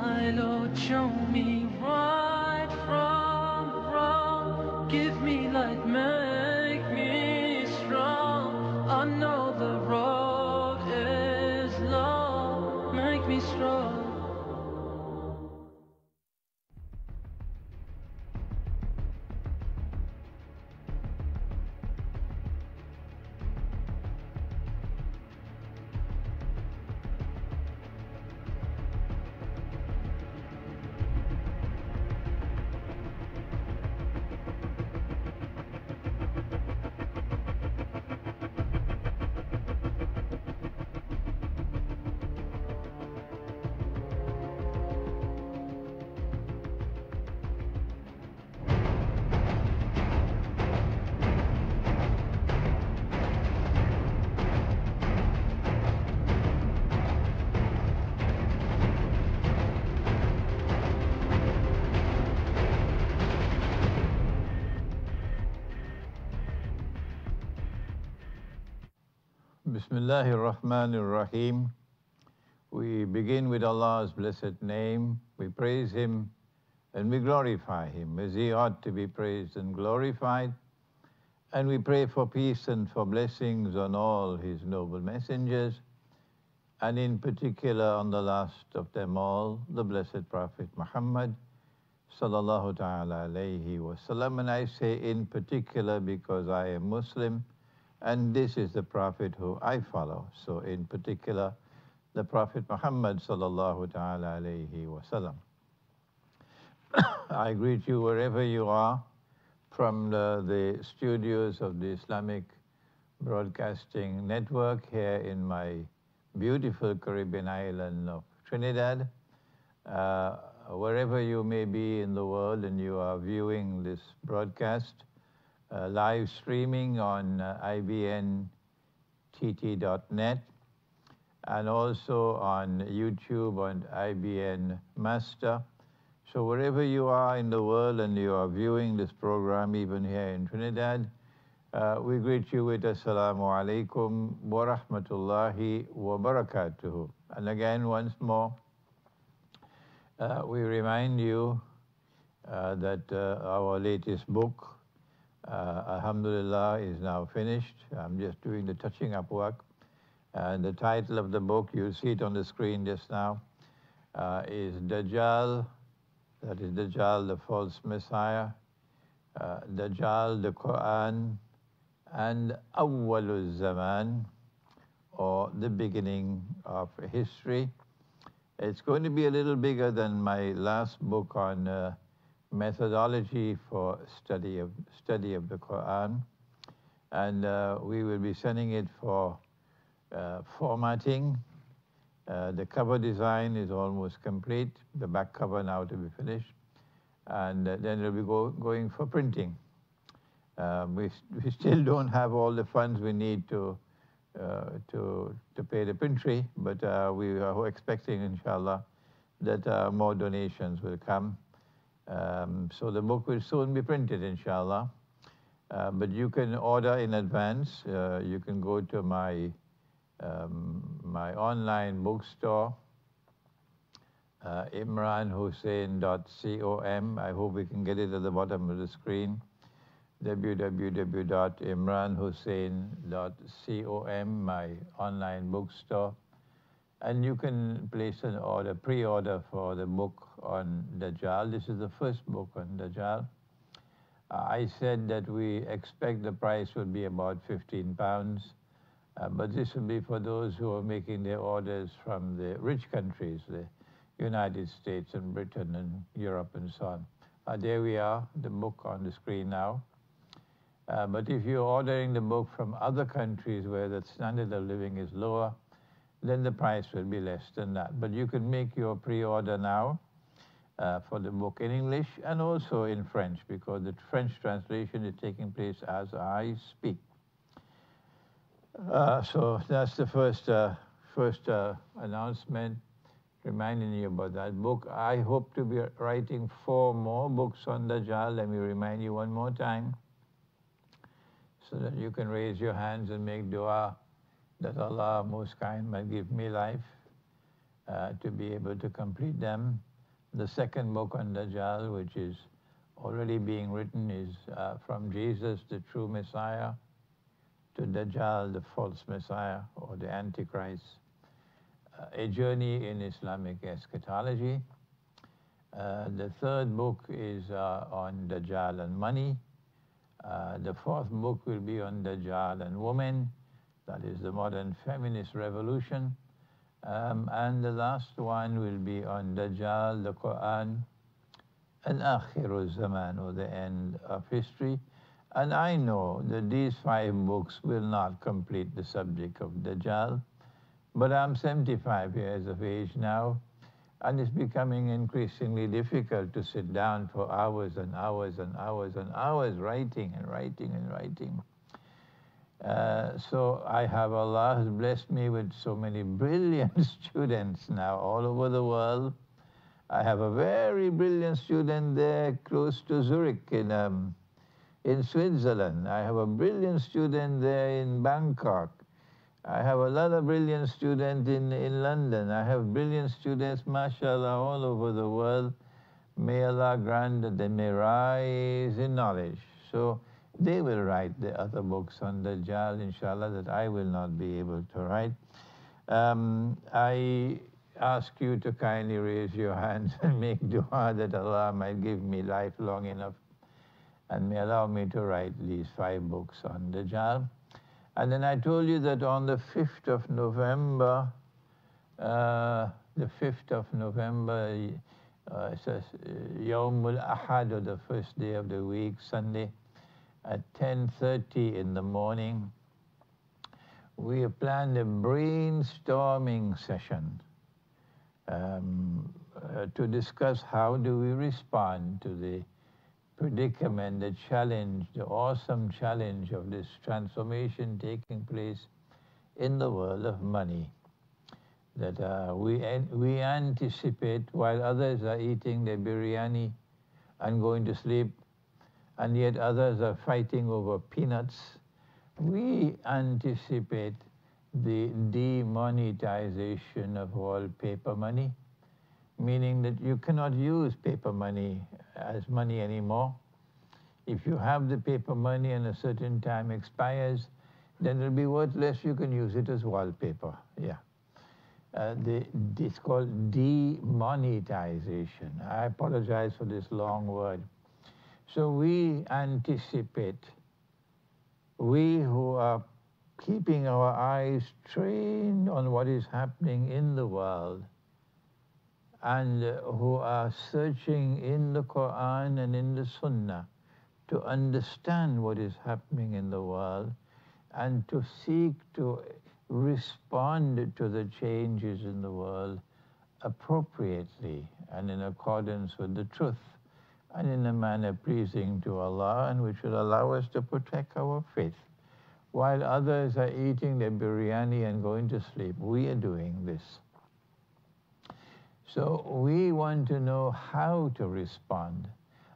my Lord, show me right from wrong. Give me light, make me strong. I know the road is long, make me strong. Bismillahir Rahmanir Rahim. We begin with Allah's blessed name. We praise Him and we glorify Him as He ought to be praised and glorified. And we pray for peace and for blessings on all His noble messengers, and in particular on the last of them all, the blessed Prophet Muhammad sallallahu ta'ala alayhi wasallam. And I say in particular because I am Muslim, and this is the Prophet who I follow. So in particular, the Prophet Muhammad sallallahu ta'ala alayhi wasallam. I greet you wherever you are from the studios of the Islamic Broadcasting Network here in my beautiful Caribbean island of Trinidad. Wherever you may be in the world and you are viewing this broadcast, live streaming on ibntt.net and also on YouTube on IBN Master. So wherever you are in the world and you are viewing this program, even here in Trinidad, we greet you with Assalamu alaikum wa rahmatullahi wa barakatuhu. And again, once more, we remind you that our latest book, Alhamdulillah, is now finished. I'm just doing the touching up work. And the title of the book, you'll see it on the screen just now, is Dajjal, that is Dajjal, the false Messiah, Dajjal, the Quran, and Awwalul Zaman, or the beginning of history. It's going to be a little bigger than my last book on methodology for study of the Quran, and we will be sending it for formatting. The cover design is almost complete, the back cover now to be finished, and then it will be going for printing. We still don't have all the funds we need to pay the printry, but we are expecting, inshallah, that more donations will come. So the book will soon be printed, inshallah. But you can order in advance. You can go to my online bookstore, imranhussein.com. I hope we can get it at the bottom of the screen. www.imranhussein.com, my online bookstore. And you can place an order, pre-order for the book on Dajjal. This is the first book on Dajjal. I said that we expect the price would be about £15, but this will be for those who are making their orders from the rich countries, the United States and Britain and Europe and so on. There we are, the book on the screen now. But if you're ordering the book from other countries where the standard of living is lower, then the price will be less than that. But you can make your pre-order now for the book in English and also in French, because the French translation is taking place as I speak. So that's the first announcement, reminding you about that book. I hope to be writing 4 more books on Dajjal. Let me remind you one more time, so that you can raise your hands and make dua that Allah most kind might give me life to be able to complete them. The second book on Dajjal, which is already being written, is from Jesus, the true Messiah, to Dajjal, the false Messiah or the Antichrist. A journey in Islamic eschatology. The third book is on Dajjal and money. The fourth book will be on Dajjal and women. That is the modern feminist revolution. And the last one will be on Dajjal, the Quran, and Akhiru Zaman, or the end of history. And I know that these 5 books will not complete the subject of Dajjal, but I'm 75 years of age now, and it's becoming increasingly difficult to sit down for hours and hours and hours and hours writing and writing and writing. So Allah has blessed me with so many brilliant students now all over the world. I have a very brilliant student there close to Zurich in Switzerland. I have a brilliant student there in Bangkok. I have another brilliant student in London. I have brilliant students, mashallah, all over the world. May Allah grant that they may rise in knowledge. So they will write the other books on Dajjal, inshallah, that I will not be able to write. I ask you to kindly raise your hands and make dua that Allah might give me life long enough and may allow me to write these 5 books on Dajjal. And then I told you that on the 5th of November, it's Yawmul Ahad, or the first day of the week, Sunday, at 10:30 in the morning, we have planned a brainstorming session to discuss how do we respond to the predicament, the challenge, the awesome challenge of this transformation taking place in the world of money. That we anticipate, while others are eating their biryani and going to sleep, and yet others are fighting over peanuts, we anticipate the demonetization of all paper money, meaning that you cannot use paper money as money anymore. If you have the paper money and a certain time expires, then it'll be worthless. You can use it as wallpaper. Yeah. It's called demonetization. I apologize for this long word. So we anticipate, we who are keeping our eyes trained on what is happening in the world, and who are searching in the Quran and in the Sunnah to understand what is happening in the world and to seek to respond to the changes in the world appropriately and in accordance with the truth and in a manner pleasing to Allah, and which will allow us to protect our faith. While others are eating their biryani and going to sleep, we are doing this. So we want to know how to respond.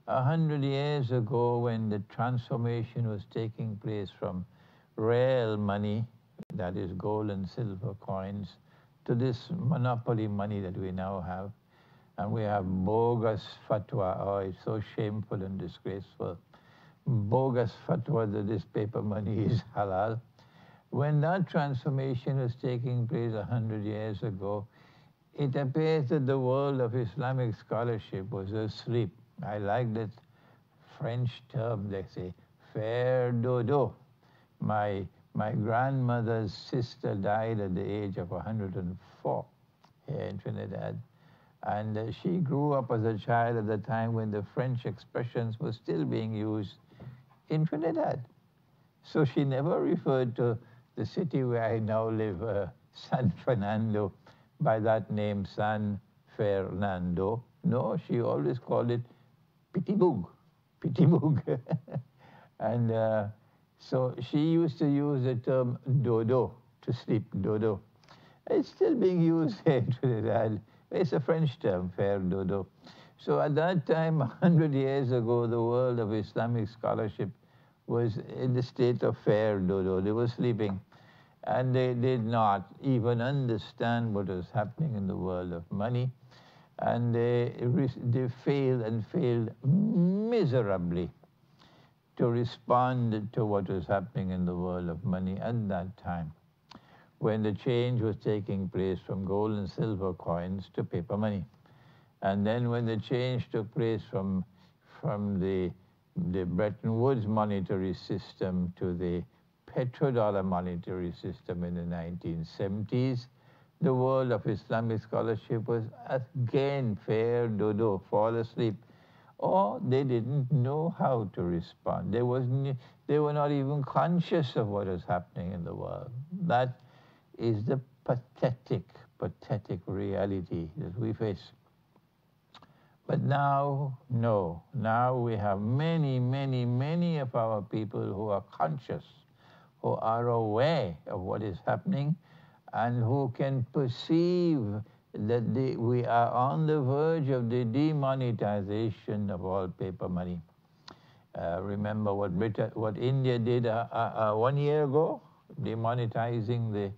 100 years ago, when the transformation was taking place from real money, that is gold and silver coins, to this monopoly money that we now have, and we have bogus fatwa. Oh, it's so shameful and disgraceful. Bogus fatwa that this paper money is halal. When that transformation was taking place 100 years ago, it appears that the world of Islamic scholarship was asleep. I like that French term, they say, faire dodo. My grandmother's sister died at the age of 104 here in Trinidad. And she grew up as a child at the time when the French expressions were still being used in Trinidad. So she never referred to the city where I now live, San Fernando, by that name, San Fernando. No, she always called it Pitibug. And so she used to use the term dodo, to sleep, dodo. It's still being used here in Trinidad. It's a French term, faire dodo. So at that time, 100 years ago, the world of Islamic scholarship was in the state of faire dodo. They were sleeping, and they did not even understand what was happening in the world of money. and they failed and failed miserably to respond to what was happening in the world of money at that time, when the change was taking place from gold and silver coins to paper money. And then when the change took place from the Bretton Woods monetary system to the petrodollar monetary system in the 1970s, the world of Islamic scholarship was again fair dodo, fall asleep, or they didn't know how to respond. They were not even conscious of what was happening in the world. That is the pathetic reality that we face. But now, no. Now we have many of our people who are conscious, who are aware of what is happening, and who can perceive that we are on the verge of the demonetization of all paper money. Remember what India did 1 year ago, demonetizing the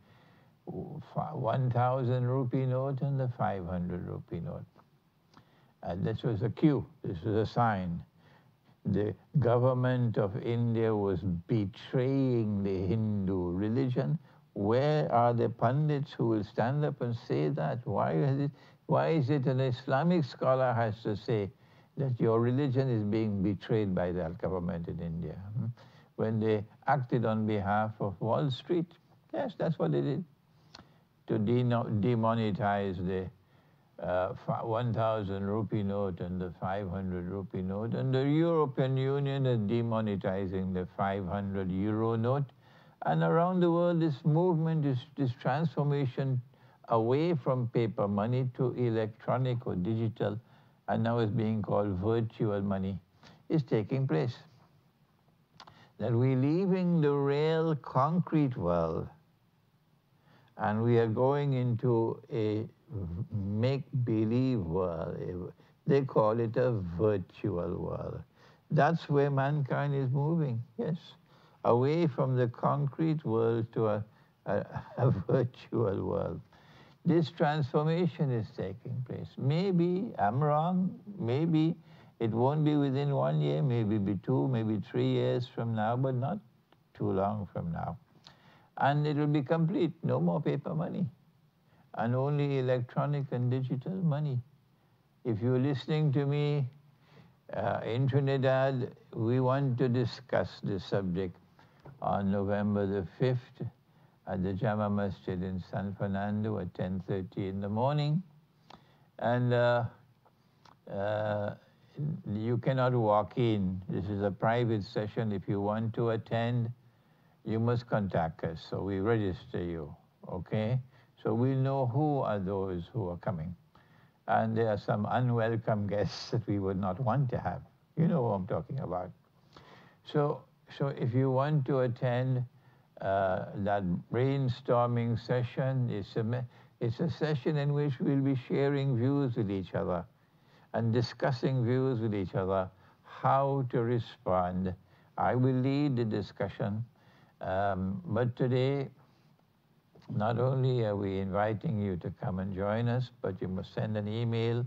1,000 rupee note and the 500 rupee note. This was a cue, this was a sign. The government of India was betraying the Hindu religion. Where are the pundits who will stand up and say that? Why is it an Islamic scholar has to say that your religion is being betrayed by that government in India? When they acted on behalf of Wall Street, yes, that's what they did, to demonetize the 1,000 rupee note and the 500 rupee note, and the European Union is demonetizing the 500 euro note. And around the world, this movement, this transformation away from paper money to electronic or digital, and now is being called virtual money, is taking place. That we're leaving the real concrete world, and we are going into a make-believe world. They call it a virtual world. That's where mankind is moving, yes. Away from the concrete world to a virtual world. This transformation is taking place. Maybe I'm wrong, maybe it won't be within 1 year, maybe be 2, maybe 3 years from now, but not too long from now. And it will be complete, no more paper money, and only electronic and digital money. If you're listening to me in Trinidad, we want to discuss this subject on November the 5th at the Jama Masjid in San Fernando at 10:30 in the morning. And you cannot walk in. This is a private session. If you want to attend, you must contact us, so we register you, okay? So we'll know who are those who are coming. And there are some unwelcome guests that we would not want to have. You know who I'm talking about. So if you want to attend that brainstorming session, it's a session in which we'll be sharing views with each other and discussing views with each other, how to respond. I will lead the discussion, but today, not only are we inviting you to come and join us, but you must send an email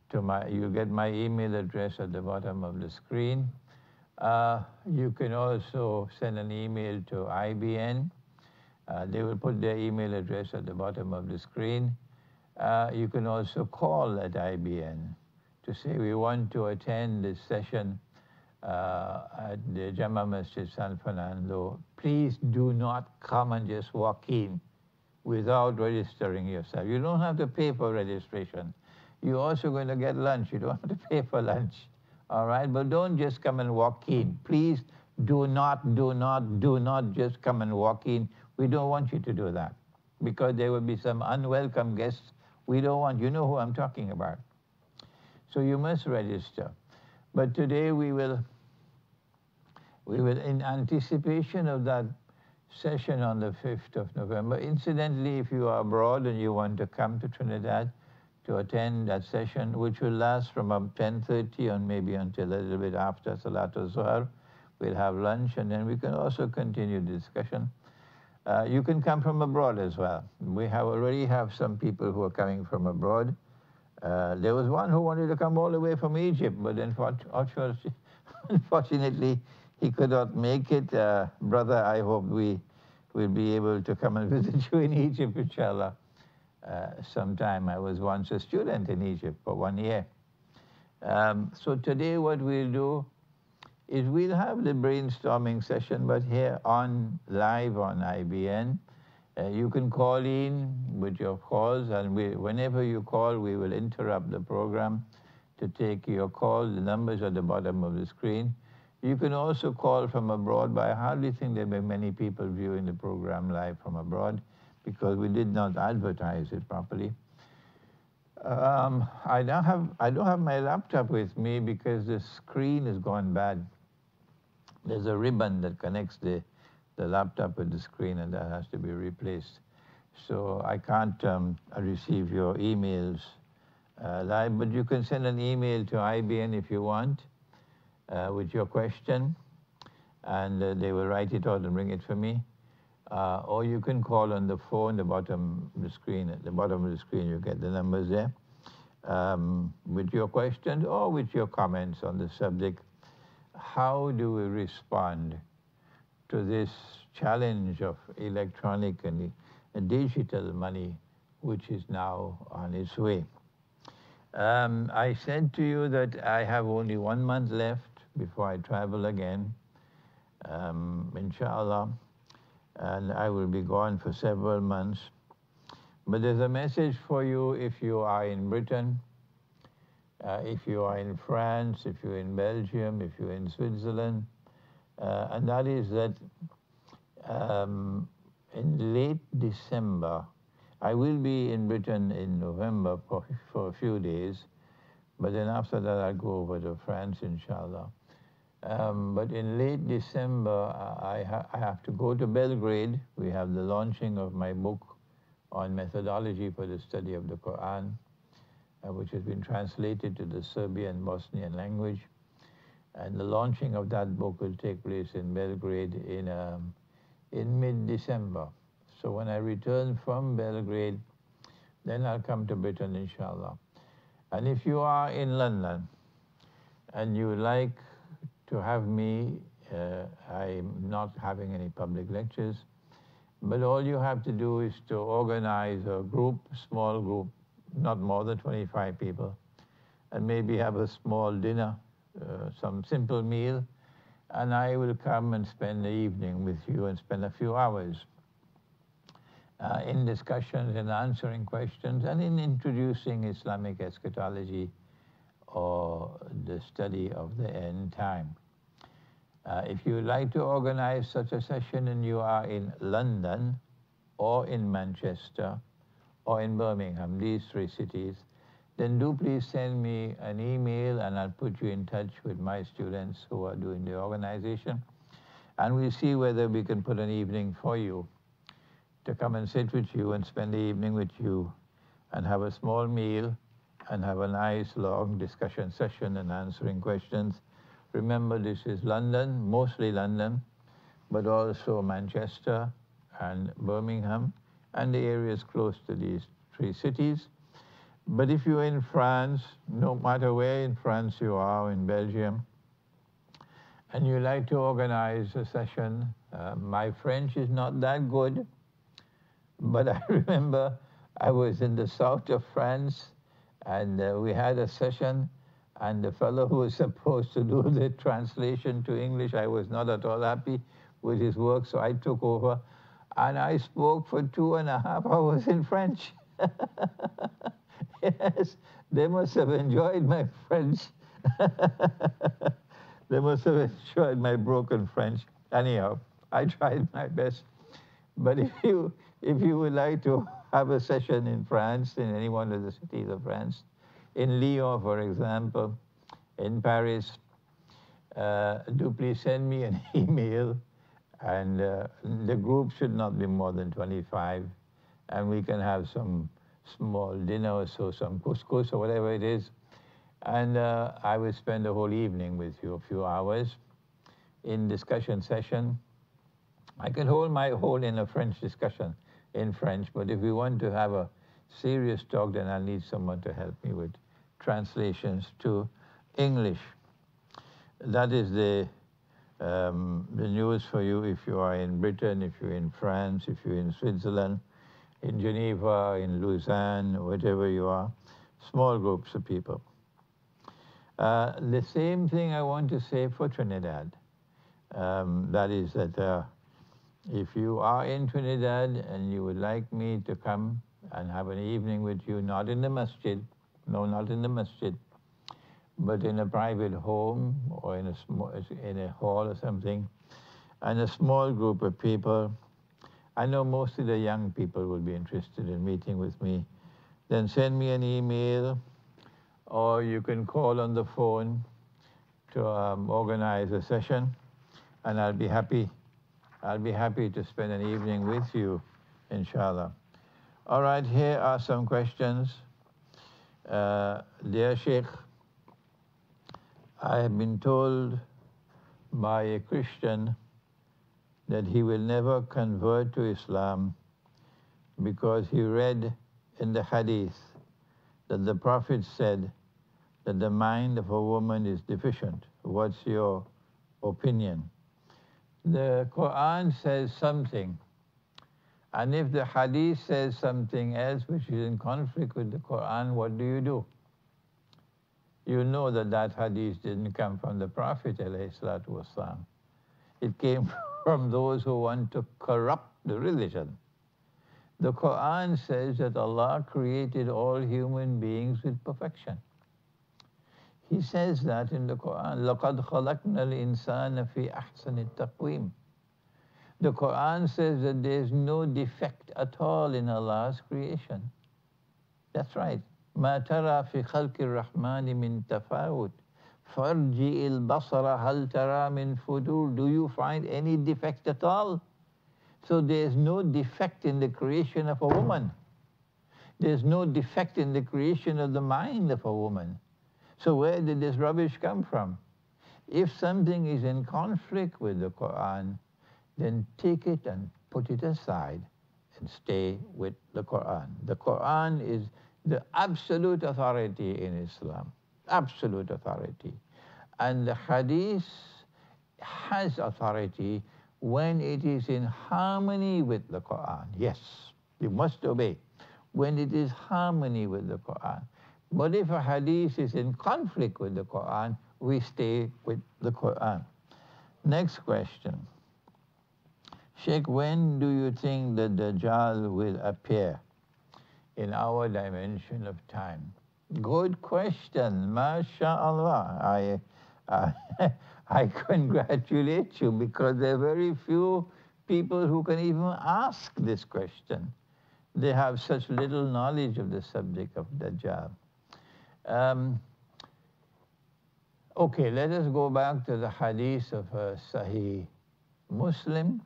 to you'll get my email address at the bottom of the screen. You can also send an email to IBN. They will put their email address at the bottom of the screen. You can also call at IBN to say we want to attend this session at the Jama Masjid San Fernando. Please do not come and just walk in without registering yourself. You don't have to pay for registration. You're also going to get lunch. You don't have to pay for lunch. All right, but don't just come and walk in. Please do not just come and walk in. We don't want you to do that, because there will be some unwelcome guests. We don't want, you know who I'm talking about. So you must register. But today we will, in anticipation of that session on the 5th of November, incidentally, if you are abroad and you want to come to Trinidad to attend that session, which will last from 10:30 and maybe until a little bit after Salatul Zuhr. We'll have lunch, and then we can also continue the discussion. You can come from abroad as well. We already have some people who are coming from abroad. There was one who wanted to come all the way from Egypt, but unfortunately, he could not make it. Brother, I hope we will be able to come and visit you in Egypt, inshallah, sometime. I was once a student in Egypt for 1 year. So today what we'll do is we'll have the brainstorming session, but here on live on IBN. You can call in with your calls, and whenever you call, we will interrupt the program to take your call. The numbers are at the bottom of the screen. You can also call from abroad, but I hardly think there will be many people viewing the program live from abroad because we did not advertise it properly. I don't have my laptop with me because the screen has gone bad. There's a ribbon that connects the laptop with the screen, and that has to be replaced. So I can't receive your emails live, but you can send an email to IBN if you want with your question, and they will write it out and bring it for me. Or you can call on the phone, the bottom of the screen. At the bottom of the screen, you get the numbers there with your questions or with your comments on the subject. How do we respond to this challenge of electronic and digital money, which is now on its way? I said to you that I have only 1 month left before I travel again, inshallah, and I will be gone for several months. But there's a message for you if you are in Britain, if you are in France, if you're in Belgium, if you're in Switzerland, and that is that in late December, I will be in Britain in November for a few days, but then after that I'll go over to France, inshallah. But in late December, I have to go to Belgrade. We have the launching of my book on methodology for the study of the Quran, which has been translated to the Serbian Bosnian language. And the launching of that book will take place in Belgrade in mid-December. So when I return from Belgrade, then I'll come to Britain, inshallah. And if you are in London and you would like to have me, I'm not having any public lectures, but all you have to do is to organize a group, small group, not more than 25 people, and maybe have a small dinner, some simple meal, and I will come and spend the evening with you and spend a few hours in discussions and answering questions and in introducing Islamic eschatology or the study of the end time. If you would like to organize such a session and you are in London or in Manchester or in Birmingham, these 3 cities, then do please send me an email and I'll put you in touch with my students who are doing the organization. And we'll see whether we can put an evening for you to come and sit with you and spend the evening with you and have a small meal and have a nice long discussion session and answering questions. Remember, this is London, mostly London, but also Manchester and Birmingham and the areas close to these 3 cities. But if you're in France, no matter where in France you are, in Belgium, and you like to organize a session, my French is not that good, but I remember I was in the south of France and we had a session, and the fellow who was supposed to do the translation to English, I was not at all happy with his work, so I took over, and I spoke for 2.5 hours in French. Yes, they must have enjoyed my French. They must have enjoyed my broken French. Anyhow, I tried my best. But if you would like to have a session in France, in any one of the cities of France, in Lyon, for example, in Paris, do please send me an email, and the group should not be more than 25, and we can have some small dinner or so, some couscous or whatever it is, and I will spend the whole evening with you, a few hours, in discussion session. I can hold my whole in a French discussion in French, but if we want to have a serious talk, then I'll need someone to help me with translations to English. That is the news for you if you are in Britain, if you're in France, if you're in Switzerland, in Geneva, in Lausanne, whatever you are, small groups of people. The same thing I want to say for Trinidad. That is that if you are in Trinidad and you would like me to come and have an evening with you, not in the masjid, no, not in the masjid, but in a private home or in a hall or something, and a small group of people, I know most of the young people will be interested in meeting with me, then send me an email, or you can call on the phone to organize a session, and I'll be happy to spend an evening with you, inshallah. All right, here are some questions. Dear Sheikh, I have been told by a Christian that he will never convert to Islam because he read in the hadith that the Prophet said that the mind of a woman is deficient. What's your opinion? The Quran says something, and if the hadith says something else which is in conflict with the Quran, what do? You know that that hadith didn't come from the Prophet ﷺ. It came from those who want to corrupt the religion. The Quran says that Allah created all human beings with perfection. He says that in the Quran, لَقَدْ خَلَقْنَا الْإِنسَانَ فِي أَحْسَنِ التَّقْوِيمِ. The Quran says that there is no defect at all in Allah's creation. That's right. مَا تَرَى فِي خَلْقِ الرَّحْمَنِ مِن تَفَاوُتٍ فَارْجِئِ الْبَصَرَ هَلْ تَرَى مِن فُجُورٍ. Do you find any defect at all? So there is no defect in the creation of a woman. There is no defect in the creation of the mind of a woman. So where did this rubbish come from? If something is in conflict with the Quran, then take it and put it aside and stay with the Quran. The Quran is the absolute authority in Islam, absolute authority. And the Hadith has authority when it is in harmony with the Quran. Yes, you must obey when it is harmony with the Quran. But if a Hadith is in conflict with the Quran, we stay with the Quran. Next question. Sheikh, when do you think the Dajjal will appear in our dimension of time? Good question, MashaAllah. I congratulate you because there are very few people who can even ask this question. They have such little knowledge of the subject of Dajjal. Okay, let us go back to the hadith of Sahih Muslim.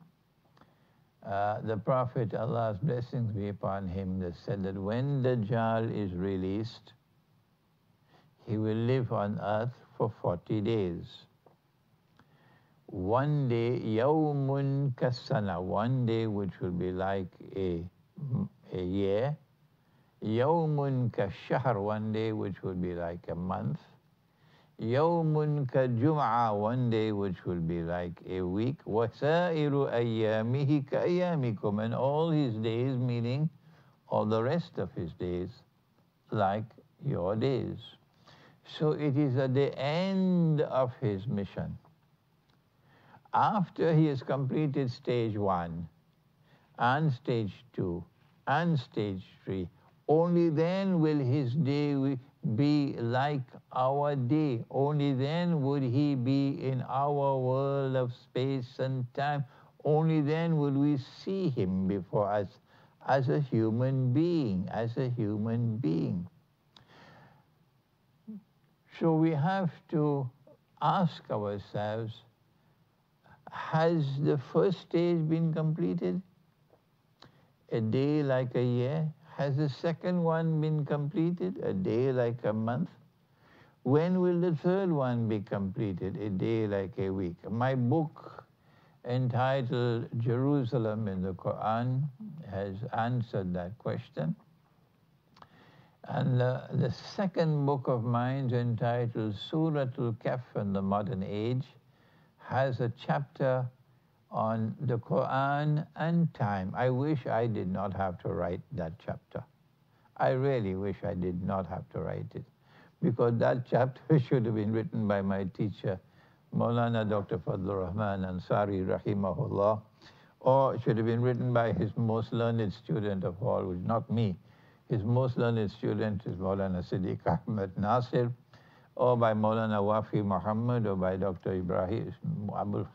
The Prophet, Allah's blessings be upon him, that said that when Dajjal is released, he will live on earth for 40 days. One day, yawmun kasana, one day which will be like a year. Yawmun kashahr, one day which will be like a month. Yawmun kajum'a, one day which will be like a week. Wasairu ayyamihi ka'ayyamikum, and all his days, meaning all the rest of his days, like your days. So it is at the end of his mission. After he has completed stage 1 and stage 2 and stage 3, only then will his day be like our day. Only then would he be in our world of space and time. Only then will we see him before us as a human being, as a human being. So we have to ask ourselves, has the first stage been completed? A day like a year? Has the second one been completed? A day like a month? When will the third one be completed? A day like a week? My book entitled Jerusalem in the Quran has answered that question. And the second book of mine, entitled Suratul Kahf in the Modern Age, has a chapter on the Quran and time. I wish I did not have to write that chapter. I really wish I did not have to write it, because that chapter should have been written by my teacher, Maulana Dr. Fadlur Rahman Ansari, rahimahullah, or it should have been written by his most learned student of all, which is not me. His most learned student is Maulana Siddiq Ahmed Nasir, or by Maulana Wafi Muhammad, or by Dr. Ibrahim Abul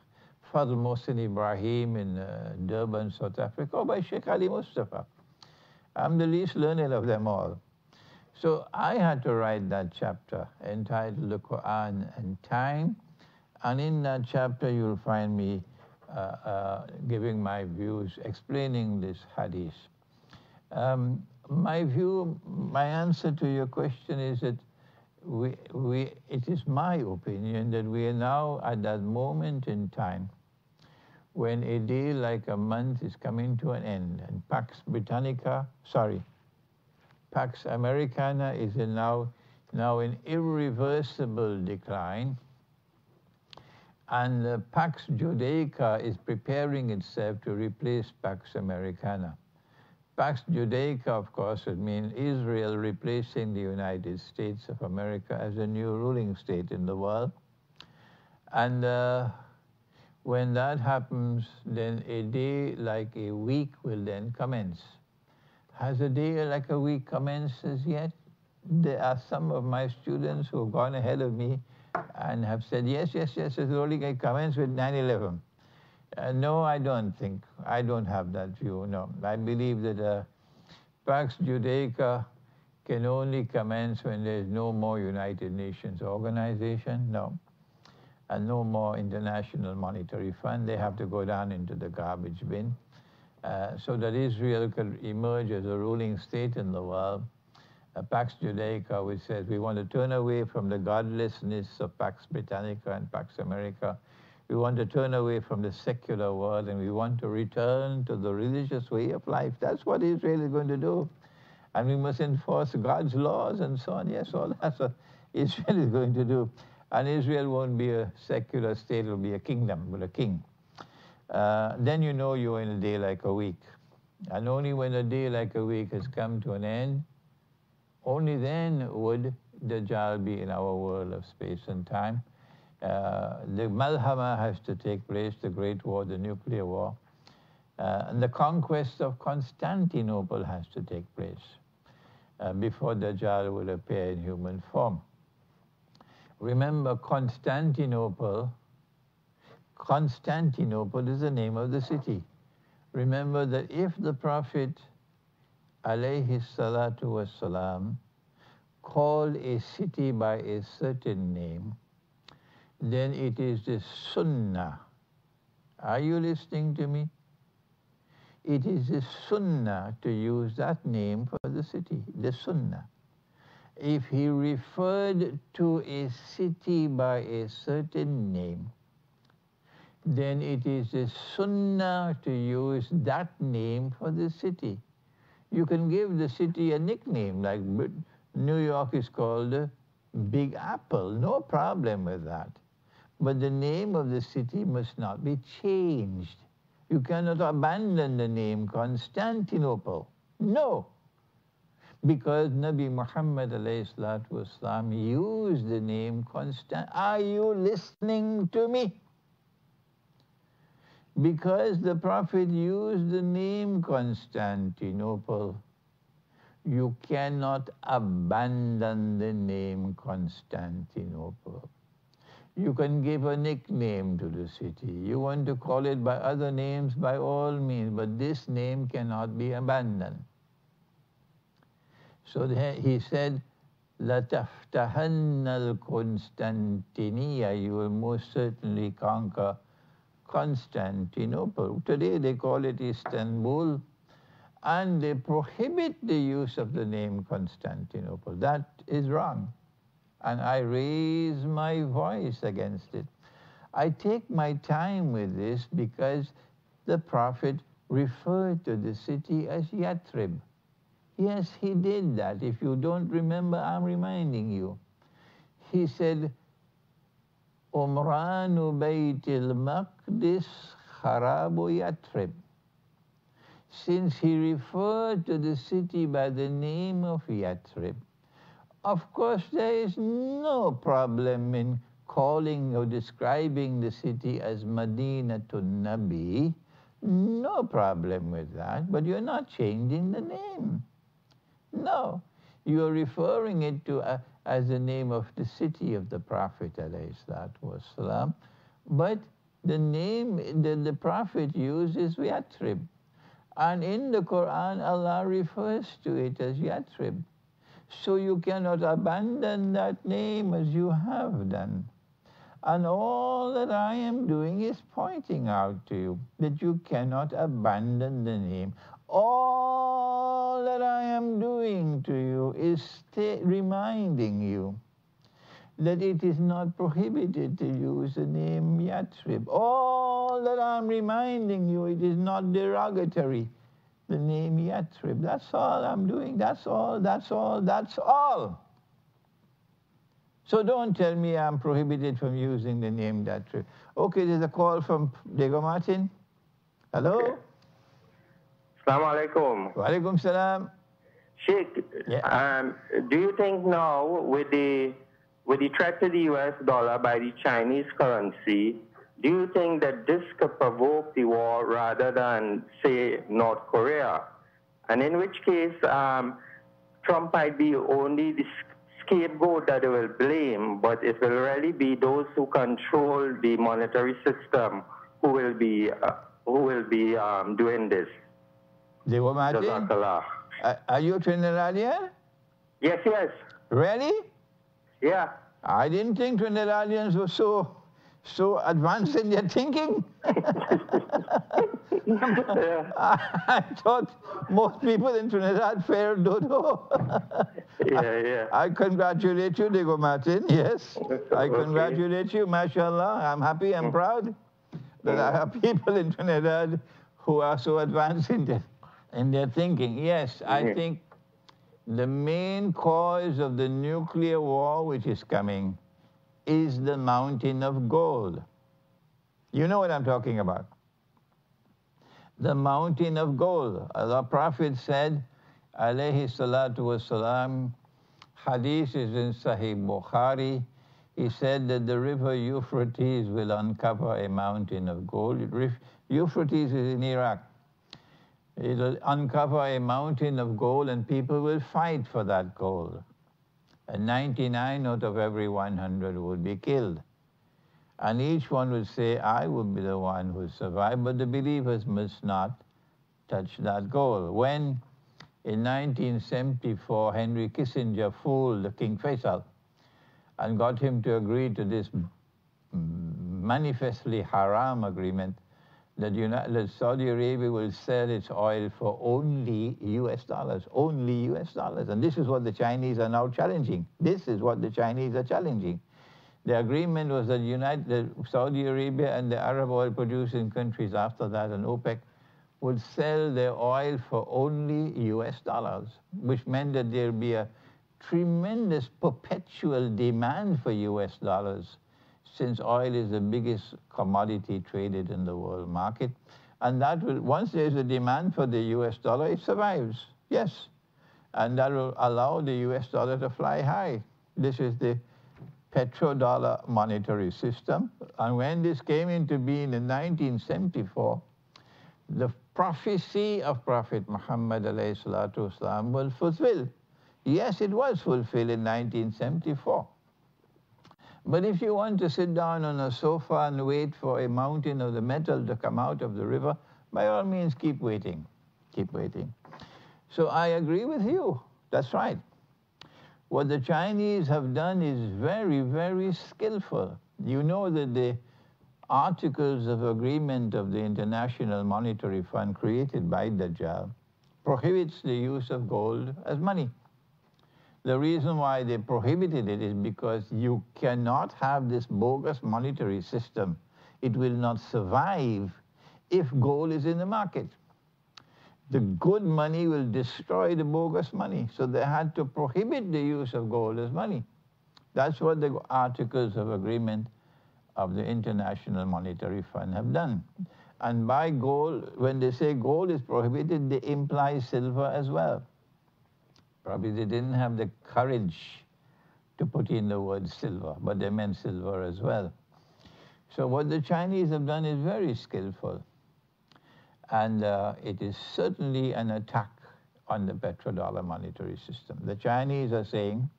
Fadl Mohsin Ibrahim in Durban, South Africa, or by Sheikh Ali Mustafa. I'm the least learned of them all. So I had to write that chapter entitled The Quran and Time. And in that chapter, you'll find me giving my views, explaining this hadith. My view, my answer to your question is that it is my opinion that we are now at that moment in time when a day like a month is coming to an end, and Pax Americana is now in irreversible decline, and Pax Judaica is preparing itself to replace Pax Americana. Pax Judaica, of course, would mean Israel replacing the United States of America as a new ruling state in the world. And when that happens, then a day like a week will then commence. Has a day like a week commenced as yet? There are some of my students who have gone ahead of me and have said, yes, it's only going to commence with 9/11. No, I don't think. I don't have that view, no. I believe that Pax Judaica can only commence when there's no more United Nations organization, no. And no more International Monetary Fund. They have to go down into the garbage bin. So that Israel could emerge as a ruling state in the world. Pax Judaica, which says we want to turn away from the godlessness of Pax Britannica and Pax America. We want to turn away from the secular world, and we want to return to the religious way of life. That's what Israel is going to do. And we must enforce God's laws and so on. Yes, all that's what Israel is going to do. And Israel won't be a secular state, it will be a kingdom with a king. Then you know you're in a day like a week. And only when a day like a week has come to an end, only then would Dajjal be in our world of space and time. The Malhama has to take place, the Great War, the nuclear war. And the conquest of Constantinople has to take place before Dajjal will appear in human form. Remember, Constantinople is the name of the city. Remember that if the Prophet alayhi salatu wasalam called a city by a certain name, then it is the Sunnah. Are you listening to me? It is the Sunnah to use that name for the city, the Sunnah. If he referred to a city by a certain name, then it is a Sunnah to use that name for the city. You can give the city a nickname, like New York is called Big Apple, no problem with that. But the name of the city must not be changed. You cannot abandon the name Constantinople. No. Because Nabi Muhammad ﷺ used the name Constantinople. Are you listening to me? Because the Prophet used the name Constantinople, you cannot abandon the name Constantinople. You can give a nickname to the city. You want to call it by other names, by all means, but this name cannot be abandoned. So he said, لَتَفْتَحَنَّ الْقُنْسْتَنْتِنِيَّةَ, you will most certainly conquer Constantinople. Today they call it Istanbul, and they prohibit the use of the name Constantinople. That is wrong. And I raise my voice against it. I take my time with this because the Prophet referred to the city as Yathrib. Yes, he did that. If you don't remember, I'm reminding you. He said, Umranu Baytil Maqdis Kharabu Yatrib. Since he referred to the city by the name of Yatrib, of course there is no problem in calling or describing the city as Madinatun Nabi. No problem with that, but you're not changing the name. No, you're referring it to as the name of the city of the Prophet ﷺ, but the name that the Prophet used is Yatrib. And in the Quran, Allah refers to it as Yatrib. So you cannot abandon that name as you have done. And all that I am doing is pointing out to you that you cannot abandon the name. All that I am doing to you is reminding you that it is not prohibited to use the name Yatrib. All that I'm reminding you, it is not derogatory, the name Yatrib. That's all I'm doing. That's all, that's all, that's all. So don't tell me I'm prohibited from using the name Yatrib. Okay, there's a call from Diego Martin. Hello? Okay. Assalamu alaikum. Wa alaikum salam. Sheikh, Yeah. do you think now with the threat to the US dollar by the Chinese currency, do you think that this could provoke the war rather than, say, North Korea? And in which case, Trump might be only the scapegoat that they will blame, but it will really be those who control the monetary system who will be doing this. Diego Martin, Jazakallah. are you Trinidadian? Yes, yes. Really? Yeah. I didn't think Trinidadians were so advanced in their thinking. Yeah. I thought most people in Trinidad fared dodo. Yeah. I congratulate you, Diego Martin. Yes, I congratulate you, mashallah. I'm happy and proud that I have people in Trinidad who are so advanced in their thinking. Yes, I think the main cause of the nuclear war which is coming is the mountain of gold. You know what I'm talking about. The mountain of gold. The Prophet said, alayhi salatu wasalam, hadith is in Sahih Bukhari, he said that the river Euphrates will uncover a mountain of gold. Euphrates is in Iraq. It will uncover a mountain of gold and people will fight for that gold. And 99 out of every 100 would be killed. And each one would say, I will be the one who survived, but the believers must not touch that gold. When in 1974, Henry Kissinger fooled King Faisal and got him to agree to this manifestly haram agreement that Saudi Arabia will sell its oil for only US dollars, only US dollars. And this is what the Chinese are now challenging. This is what the Chinese are challenging. The agreement was that Saudi Arabia and the Arab oil producing countries after that and OPEC would sell their oil for only US dollars, which meant that there'd be a tremendous perpetual demand for US dollars, since oil is the biggest commodity traded in the world market. And that will, once there's a demand for the US dollar, it survives, yes. And that will allow the US dollar to fly high. This is the petrodollar monetary system. And when this came into being in 1974, the prophecy of Prophet Muhammad ﷺ was fulfilled. Yes, it was fulfilled in 1974. But if you want to sit down on a sofa and wait for a mountain of the metal to come out of the river, by all means, keep waiting. Keep waiting. So I agree with you. That's right. What the Chinese have done is very, very skillful. You know that the Articles of Agreement of the International Monetary Fund created by Dajjal prohibits the use of gold as money. The reason why they prohibited it is because you cannot have this bogus monetary system. It will not survive if gold is in the market. The good money will destroy the bogus money. So they had to prohibit the use of gold as money. That's what the Articles of Agreement of the International Monetary Fund have done. And by gold, when they say gold is prohibited, they imply silver as well. Probably they didn't have the courage to put in the word silver, but they meant silver as well. So what the Chinese have done is very skillful. And it is certainly an attack on the petrodollar monetary system. The Chinese are saying,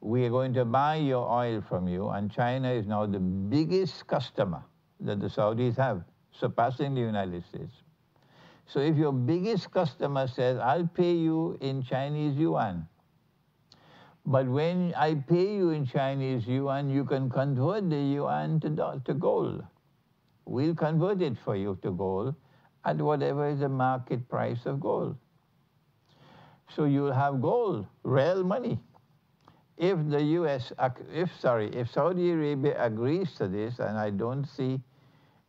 we are going to buy your oil from you, and China is now the biggest customer that the Saudis have, surpassing the United States. So if your biggest customer says, I'll pay you in Chinese yuan, but when I pay you in Chinese yuan, you can convert the yuan to gold. We'll convert it for you to gold at whatever is the market price of gold. So you'll have gold, real money. If Saudi Arabia agrees to this, and I don't see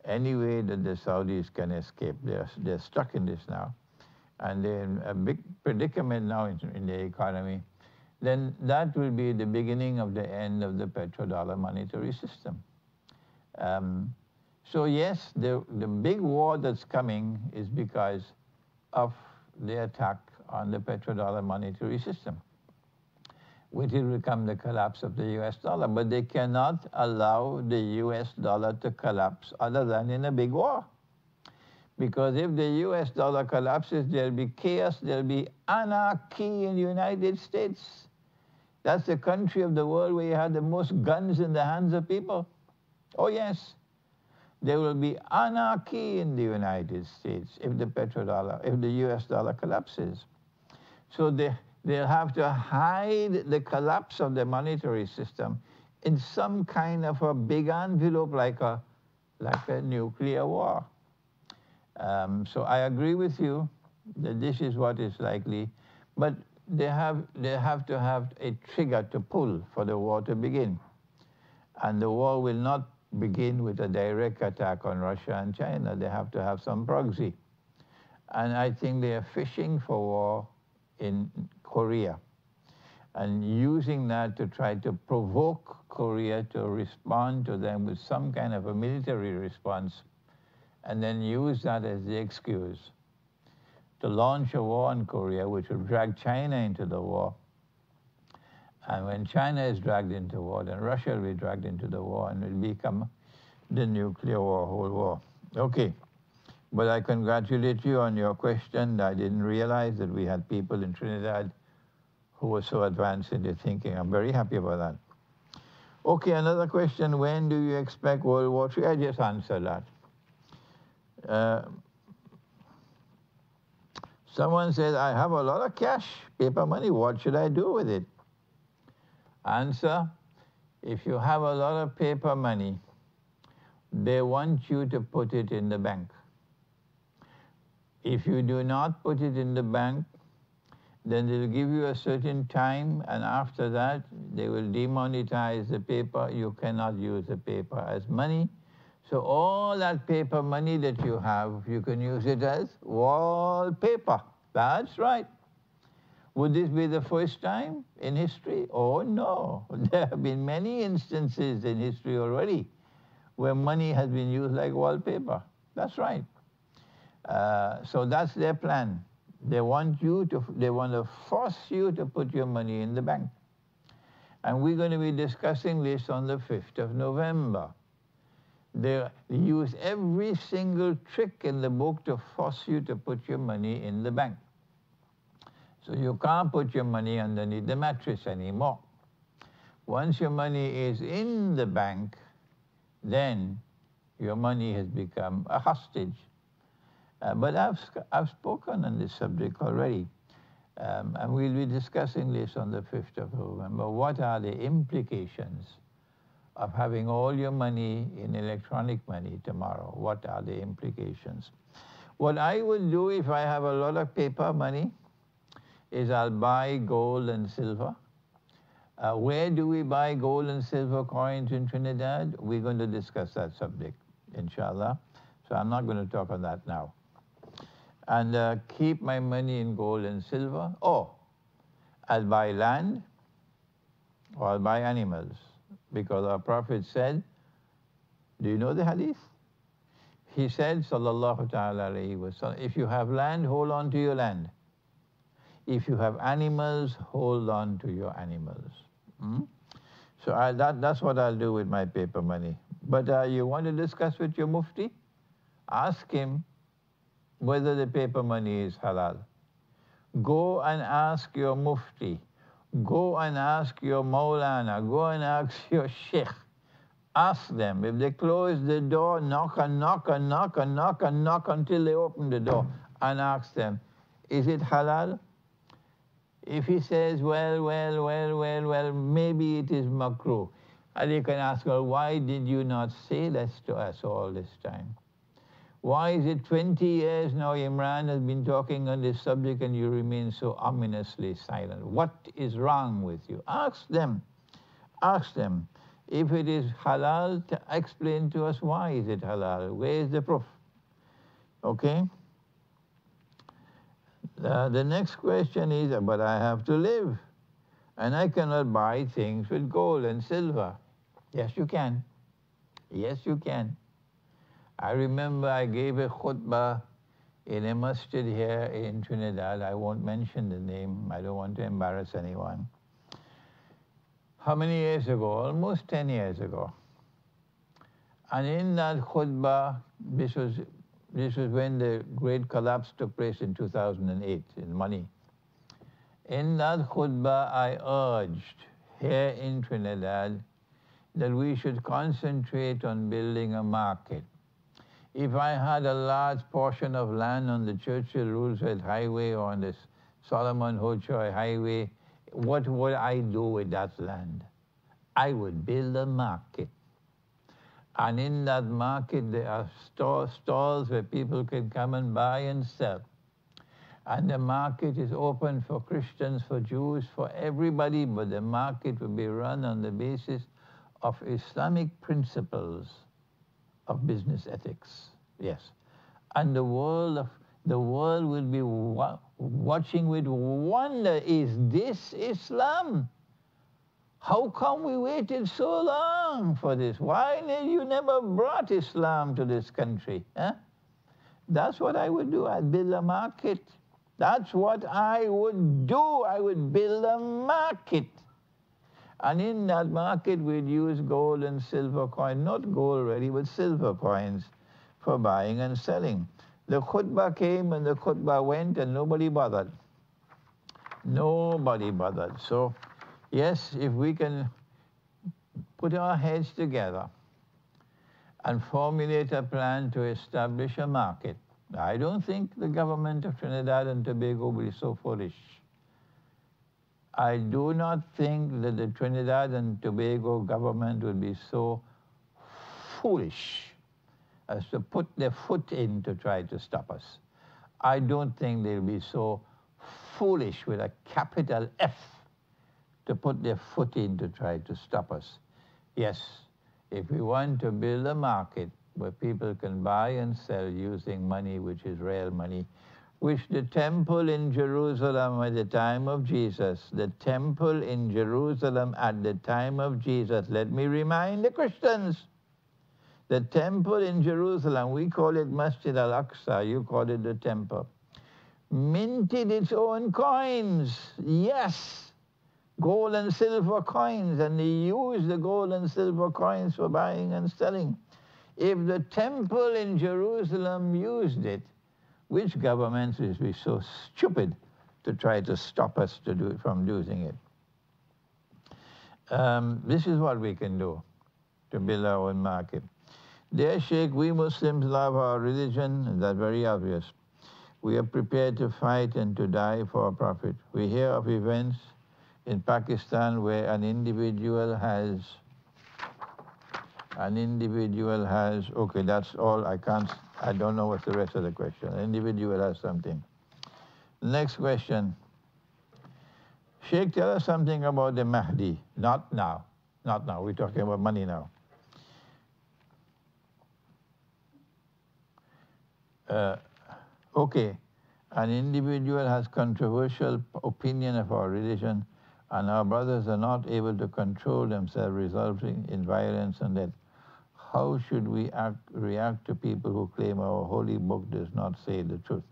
any way that the Saudis can escape, they're stuck in this now, and they're in a big predicament now in the economy, then that will be the beginning of the end of the petrodollar monetary system. So yes, the big war that's coming is because of the attack on the petrodollar monetary system, which will become the collapse of the US dollar. But they cannot allow the US dollar to collapse other than in a big war. Because if the US dollar collapses, there'll be chaos, there'll be anarchy in the United States. That's the country of the world where you have the most guns in the hands of people. Oh yes, there will be anarchy in the United States if the US dollar collapses. So they'll have to hide the collapse of the monetary system in some kind of a big envelope like a nuclear war. So I agree with you that this is what is likely, but they have to have a trigger to pull for the war to begin. And the war will not begin with a direct attack on Russia and China. They have to have some proxy. And I think they are fishing for war in Korea and using that to try to provoke Korea to respond to them with some kind of a military response, and then use that as the excuse to launch a war on Korea, which will drag China into the war. And when China is dragged into war, then Russia will be dragged into the war, and it will become the nuclear war, whole war. Okay, but I congratulate you on your question. I didn't realize that we had people in Trinidad who were so advanced in their thinking. I'm very happy about that. Okay, another question, when do you expect World War III? I just answered that. Someone said, I have a lot of cash, paper money, what should I do with it? Answer, if you have a lot of paper money, they want you to put it in the bank. If you do not put it in the bank, then they'll give you a certain time, and after that, they will demonetize the paper. You cannot use the paper as money. So all that paper money that you have, you can use it as wallpaper. That's right. Would this be the first time in history? Oh no, there have been many instances in history already where money has been used like wallpaper. That's right. So that's their plan. They want to force you to put your money in the bank. And we're going to be discussing this on the 5th of November. They use every single trick in the book to force you to put your money in the bank. So you can't put your money underneath the mattress anymore. Once your money is in the bank, then your money has become a hostage. But I've spoken on this subject already, and we'll be discussing this on the 5th of November. What are the implications of having all your money in electronic money tomorrow? What are the implications? What I will do if I have a lot of paper money is I'll buy gold and silver. Where do we buy gold and silver coins in Trinidad? We're going to discuss that subject, inshallah. So I'm not going to talk on that now. and keep my money in gold and silver, or I'll buy land or I'll buy animals. Because our Prophet said, do you know the hadith? He said, sallallahu ta'ala alayhi wa sallam, if you have land, hold on to your land. If you have animals, hold on to your animals. So that's what I'll do with my paper money. But you want to discuss with your mufti? Ask him whether the paper money is halal. Go and ask your mufti. Go and ask your maulana. Go and ask your sheikh. Ask them. If they close the door, knock and knock and knock and knock and knock until they open the door, and ask them, is it halal? If he says, well, maybe it is makruh. And you can ask, well, why did you not say this to us all this time? Why is it 20 years now Imran has been talking on this subject and you remain so ominously silent? What is wrong with you? Ask them. Ask them. If it is halal, explain to us why is it halal. Where is the proof? Okay? The next question is, but I have to live, and I cannot buy things with gold and silver. Yes, you can. Yes, you can. I remember I gave a khutbah in a masjid here in Trinidad. I won't mention the name. I don't want to embarrass anyone. How many years ago? Almost 10 years ago. And in that khutbah, this was when the great collapse took place in 2008 in money. In that khutbah, I urged here in Trinidad that we should concentrate on building a market. If I had a large portion of land on the Churchill Roosevelt Highway or on the Solomon Hochoy Highway, what would I do with that land? I would build a market. And in that market, there are stalls where people can come and buy and sell. And the market is open for Christians, for Jews, for everybody, but the market will be run on the basis of Islamic principles of business ethics. Yes. And the world will be watching with wonder, is this Islam? How come we waited so long for this? Why you never brought Islam to this country? Huh? That's what I would do. I'd build a market. That's what I would do. I would build a market. And in that market, we'd use gold and silver coin, not gold really, but silver coins for buying and selling. The khutbah came and the khutbah went and nobody bothered. Nobody bothered. So, yes, if we can put our heads together and formulate a plan to establish a market, I don't think the government of Trinidad and Tobago will be so foolish. I do not think that the Trinidad and Tobago government will be so foolish as to put their foot in to try to stop us. I don't think they'll be so foolish with a capital F to put their foot in to try to stop us. Yes, if we want to build a market where people can buy and sell using money which is real money, which the temple in Jerusalem at the time of Jesus, the temple in Jerusalem at the time of Jesus, let me remind the Christians, the temple in Jerusalem, we call it Masjid al-Aqsa, you call it the temple, minted its own coins, yes, gold and silver coins, and they used the gold and silver coins for buying and selling. If the temple in Jerusalem used it, which governments will be so stupid to try to stop us from using it? This is what we can do to build our own market. Dear Sheikh, we Muslims love our religion, and that's very obvious. We are prepared to fight and to die for our Prophet. We hear of events in Pakistan where an individual has, okay, that's all, I don't know what's the rest of the question. An individual has something. Next question. Sheikh, tell us something about the Mahdi. Not now. We're talking about money now. Okay. an individual has controversial opinion of our religion, and our brothers are not able to control themselves, resulting in violence and death, how should we react to people who claim our holy book does not say the truth?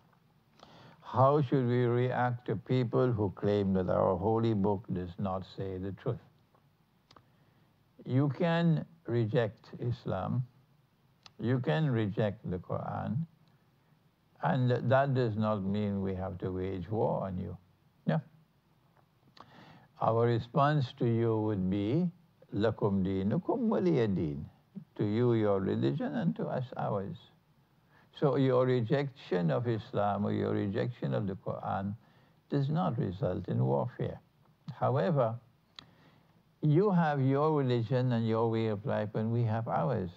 How should we react to people who claim that our holy book does not say the truth? You can reject Islam, you can reject the Quran, and that does not mean we have to wage war on you. No. Our response to you would be, Lakum dinukum waliya din. To you your religion and to us ours. So your rejection of Islam or your rejection of the Quran does not result in warfare. However, you have your religion and your way of life and we have ours.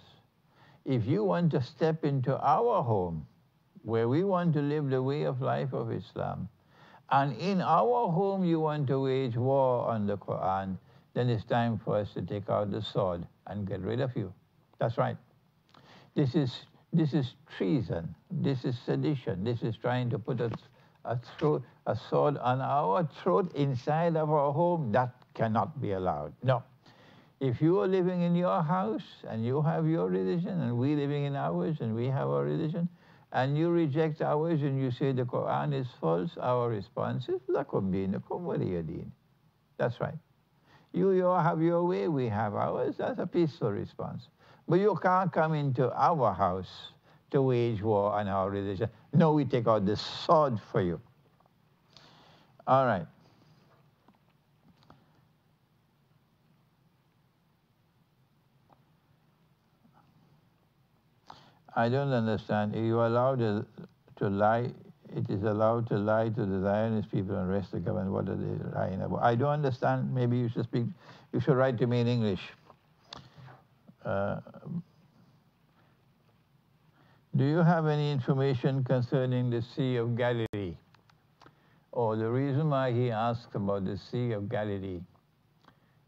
If you want to step into our home, where we want to live the way of life of Islam, and in our home you want to wage war on the Quran, then it's time for us to take out the sword and get rid of you. That's right. This is treason. This is sedition. This is trying to put a sword on our throat inside of our home. That cannot be allowed. No. If you are living in your house and you have your religion and we living in ours and we have our religion, and you reject ours and you say the Quran is false, our response is, Lakum dinukum waliya din. That's right. You have your way, we have ours. That's a peaceful response. But you can't come into our house to wage war on our religion. No, we take out the sword for you. All right. I don't understand. Are you allowed to lie? It is allowed to lie to the Zionist people and rest the government. What are they lying about? I don't understand. Maybe you should speak. You should write to me in English. Do you have any information concerning the Sea of Galilee? Oh, the reason why he asked about the Sea of Galilee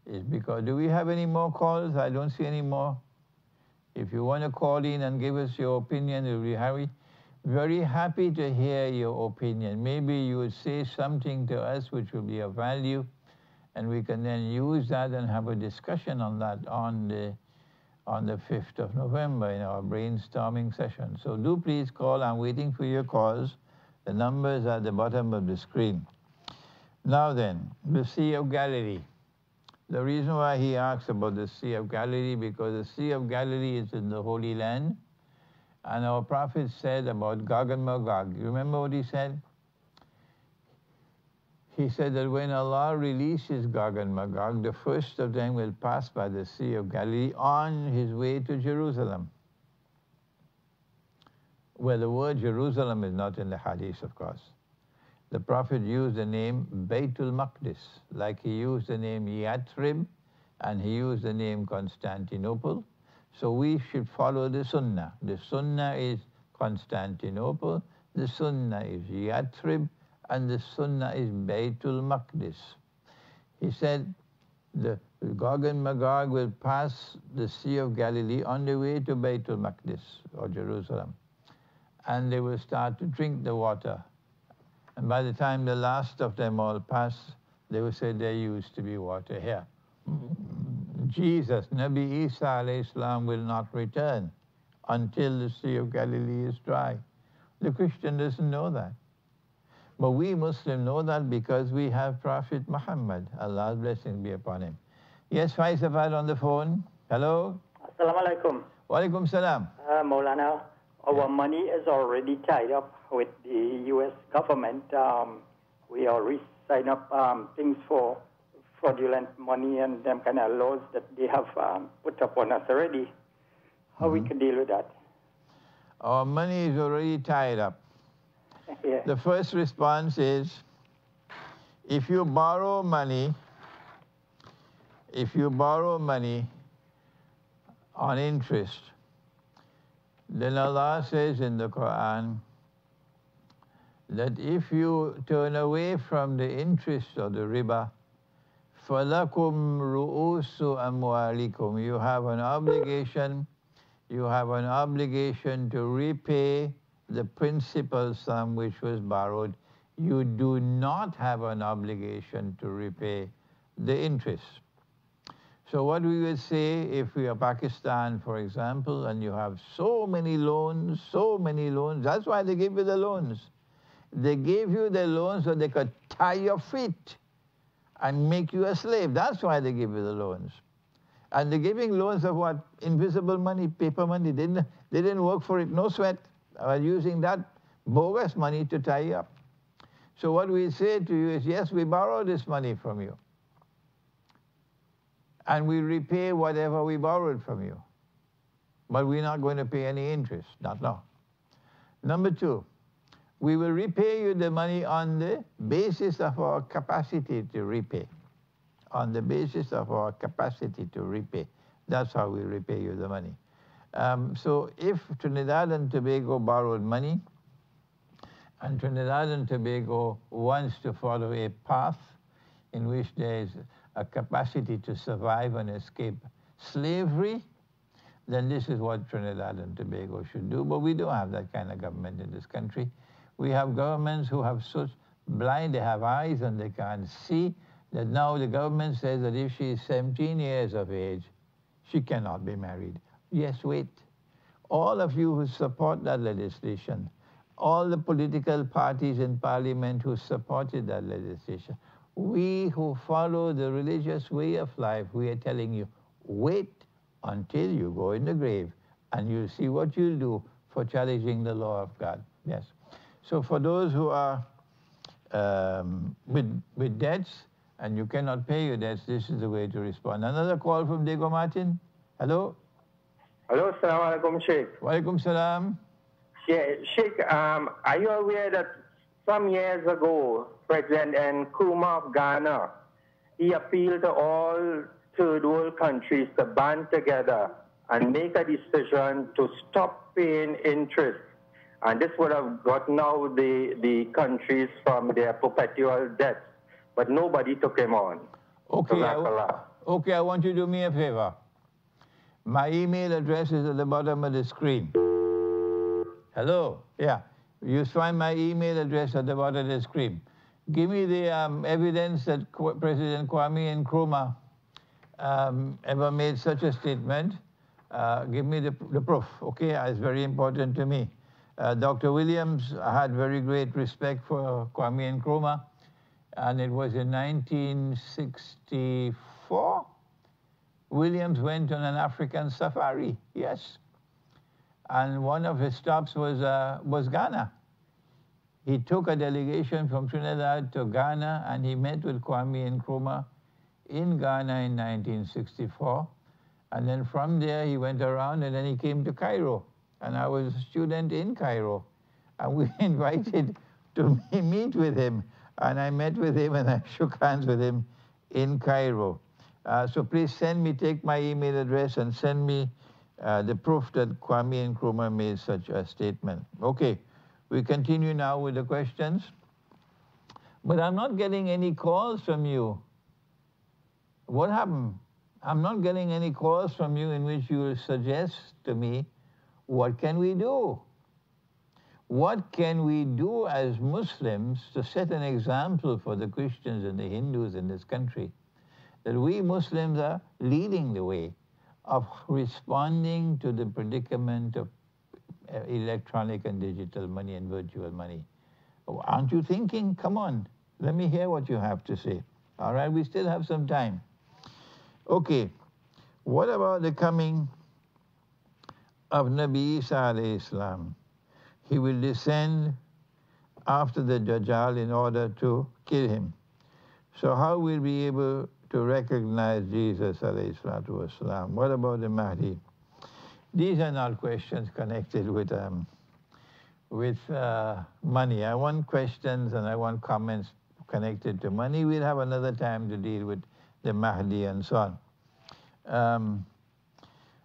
is because, do we have any more calls? I don't see any more. If you want to call in and give us your opinion, we'll be very happy to hear your opinion. Maybe you would say something to us which will be of value, and we can then use that and have a discussion on that on the 5th of November in our brainstorming session. So do please call. I'm waiting for your calls. The numbers are at the bottom of the screen. Now then, the Sea of Galilee. The reason why he asks about the Sea of Galilee, because the Sea of Galilee is in the Holy Land, and our Prophet said about Gog and Magog. You remember what he said? He said that when Allah releases Gog and Magog, the first of them will pass by the Sea of Galilee on his way to Jerusalem. Well, the word Jerusalem is not in the Hadith, of course. The Prophet used the name Baytul Maqdis, like he used the name Yathrib and he used the name Constantinople. So we should follow the Sunnah. The Sunnah is Constantinople, the Sunnah is Yathrib, and the Sunnah is Baytul Maqdis. He said the Gog and Magog will pass the Sea of Galilee on the way to Baytul Maqdis or Jerusalem, and they will start to drink the water. And by the time the last of them all pass, they will say there used to be water here. Jesus, Nabi Isa alayhi salam, will not return until the Sea of Galilee is dry. The Christian doesn't know that. But we Muslims know that because we have Prophet Muhammad. Allah's blessing be upon him. Yes, Faisal on the phone. Hello? Assalamu alaikum. Wa alaikum salam. Maulana, our money is already tied up with the U.S. government. We already sign up things for fraudulent money and them kind of laws that they have put up on us already. How we can deal with that? Our money is already tied up. Yeah. The first response is, if you borrow money on interest, then Allah says in the Quran that if you turn away from the interest of the riba, فَلَكُمْ رُؤُوسُ أَمْوَالِكُمْ, you have an obligation to repay the principal sum which was borrowed, you do not have an obligation to repay the interest. So what we would say, if we are Pakistan, for example, and you have so many loans, that's why they give you the loans. They gave you the loans so they could tie your feet and make you a slave. That's why they give you the loans. And they're giving loans of what? Invisible money, paper money. They didn't work for it, no sweat. Are using that bogus money to tie you up. So what we say to you is, yes, we borrow this money from you. And we repay whatever we borrowed from you. But we're not going to pay any interest, not now. Number two, we will repay you the money on the basis of our capacity to repay. On the basis of our capacity to repay. That's how we repay you the money. So if Trinidad and Tobago borrowed money, and Trinidad and Tobago wants to follow a path in which there is a capacity to survive and escape slavery, then this is what Trinidad and Tobago should do. But we don't have that kind of government in this country. We have governments who have such blind, they have eyes and they can't see, that now the government says that if she is 17 years of age, she cannot be married. Yes, wait. All of you who support that legislation, all the political parties in parliament who supported that legislation, we who follow the religious way of life, we are telling you, wait until you go in the grave and you'll see what you'll do for challenging the law of God. Yes. So for those who are with debts and you cannot pay your debts, this is the way to respond. Another call from Diego Martin. Hello? Hello, Assalamu alaikum, Sheikh. Walaikum salam. Yeah, Sheikh, are you aware that some years ago, President Nkrumah of Ghana, he appealed to all third world countries to band together and make a decision to stop paying interest. And this would have gotten out the countries from their perpetual debts. But nobody took him on. Okay, I want you to do me a favor. My email address is at the bottom of the screen. Hello? Yeah. You find my email address at the bottom of the screen. Give me the evidence that President Kwame Nkrumah ever made such a statement. Give me the proof, okay? It's very important to me. Dr. Williams had very great respect for Kwame Nkrumah, and it was in 1964. Williams went on an African safari, yes. And one of his stops was Ghana. He took a delegation from Trinidad to Ghana, and he met with Kwame Nkrumah in Ghana in 1964. And then from there, he went around, and then he came to Cairo. And I was a student in Cairo. And we invited to meet with him. And I met with him, and I shook hands with him in Cairo. So please take my email address and send me the proof that Kwame Nkrumah made such a statement. Okay, we continue now with the questions. But I'm not getting any calls from you. What happened? I'm not getting any calls from you in which you will suggest to me, what can we do? What can we do as Muslims to set an example for the Christians and the Hindus in this country? That we Muslims are leading the way of responding to the predicament of electronic and digital money and virtual money. Aren't you thinking? Come on, let me hear what you have to say. All right, we still have some time. Okay, what about the coming of Nabi Isa alayhi salam? He will descend after the Dajjal in order to kill him. So how will we be able to recognize Jesus alayhi salatu wasalam? What about the Mahdi? These are not questions connected with money. I want questions and I want comments connected to money. We'll have another time to deal with the Mahdi and so on.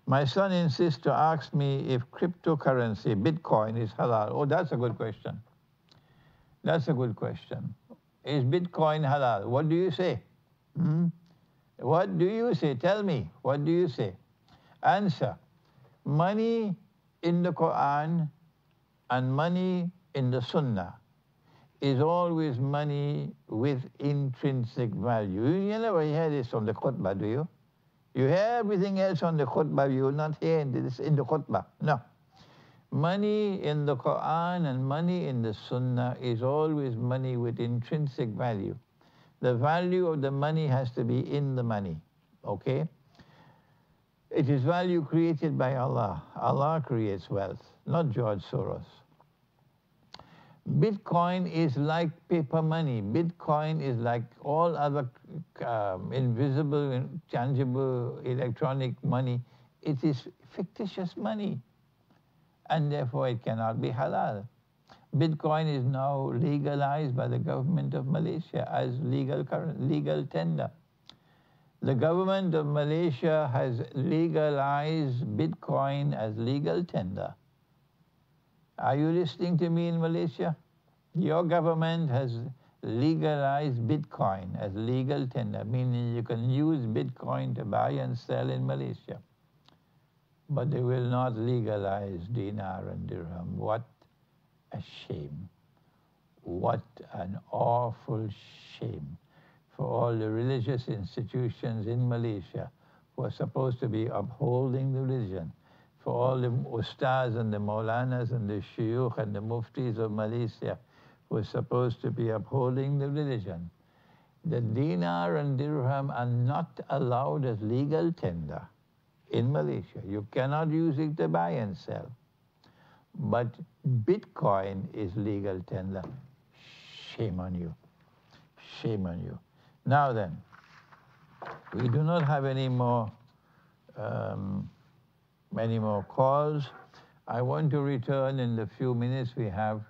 My son insists to ask me if cryptocurrency, Bitcoin, is halal. Oh, that's a good question. That's a good question. Is Bitcoin halal? What do you say? What do you say? Tell me. What do you say? Answer. Money in the Quran And money in the Sunnah is always money with intrinsic value. You never hear this on the khutbah, do you? You hear everything else on the khutbah, you will not hear this in the khutbah. No. Money in the Quran and money in the Sunnah is always money with intrinsic value. The value of the money has to be in the money, okay? It is value created by Allah. Allah creates wealth, not George Soros. Bitcoin is like paper money. Bitcoin is like all other invisible, intangible, electronic money. It is fictitious money, and therefore it cannot be halal. Bitcoin is now legalized by the government of Malaysia as legal tender. The government of Malaysia has legalized Bitcoin as legal tender. Are you listening to me in Malaysia? Your government has legalized Bitcoin as legal tender, meaning you can use Bitcoin to buy and sell in Malaysia. But they will not legalize dinar and dirham. What a shame. What an awful shame for all the religious institutions in Malaysia who are supposed to be upholding the religion, for all the ustaz and the maulanas and the shuyukh and the muftis of Malaysia who are supposed to be upholding the religion. The dinar and dirham are not allowed as legal tender in Malaysia. You cannot use it to buy and sell. But Bitcoin is legal tender. Shame on you. Shame on you. Now then, we do not have any more calls. I want to return in the few minutes we have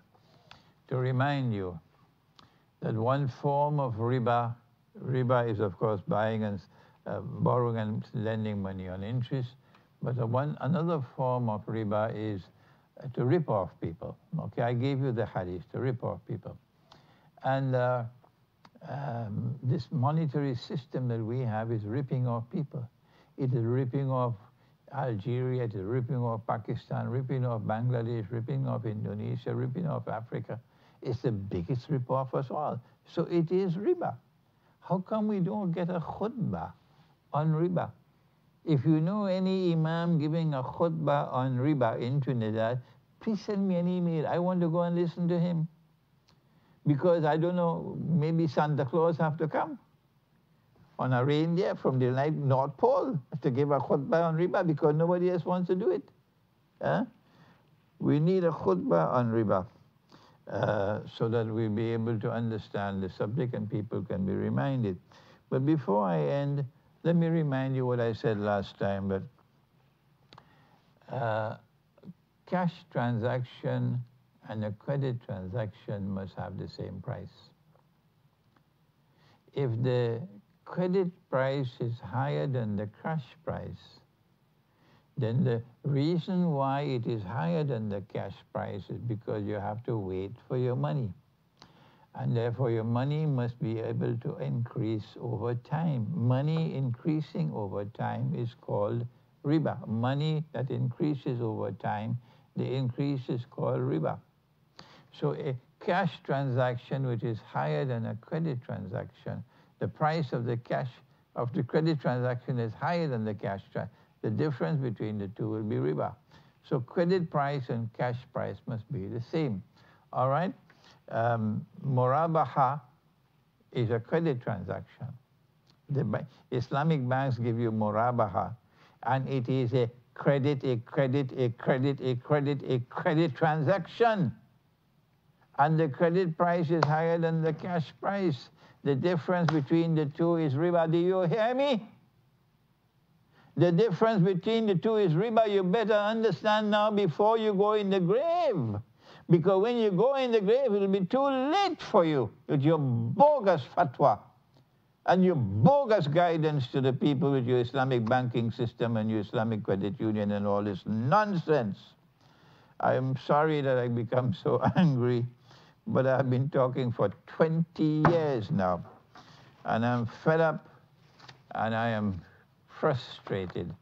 to remind you that one form of riba is of course buying and borrowing and lending money on interest, but another form of riba is to rip off people. Okay, I gave you the hadith, to rip off people. And this monetary system that we have is ripping off people. It is ripping off Algeria, it is ripping off Pakistan, ripping off Bangladesh, ripping off Indonesia, ripping off Africa. It's the biggest rip off of us all. So it is riba. How come we don't get a khutbah on riba? If you know any imam giving a khutbah on riba in Trinidad, please send me an email. I want to go and listen to him. Because I don't know, maybe Santa Claus have to come on a reindeer from the North Pole to give a khutbah on riba because nobody else wants to do it. We need a khutbah on riba so that we'll be able to understand the subject and people can be reminded. But before I end, let me remind you what I said last time, that cash transaction and a credit transaction must have the same price. If the credit price is higher than the cash price, then the reason why it is higher than the cash price is because you have to wait for your money. And therefore your money must be able to increase over time. Money increasing over time is called riba. Money that increases over time, the increase is called riba. So a cash transaction which is higher than a credit transaction, the price of the credit transaction is higher than the cash transaction. The difference between the two will be riba. So credit price and cash price must be the same. All right? Murabaha is a credit transaction. The Islamic banks give you murabaha, and it is a credit transaction. And the credit price is higher than the cash price. The difference between the two is riba. Do you hear me? The difference between the two is riba. You better understand now before you go in the grave. Because when you go in the grave, it will be too late for you with your bogus fatwa and your bogus guidance to the people with your Islamic banking system and your Islamic credit union and all this nonsense. I am sorry that I become so angry, but I've been talking for 20 years now. And I'm fed up and I am frustrated.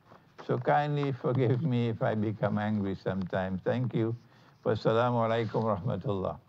So kindly forgive me if I become angry sometimes. Thank you. Wassalamu alaikum rahmatullah.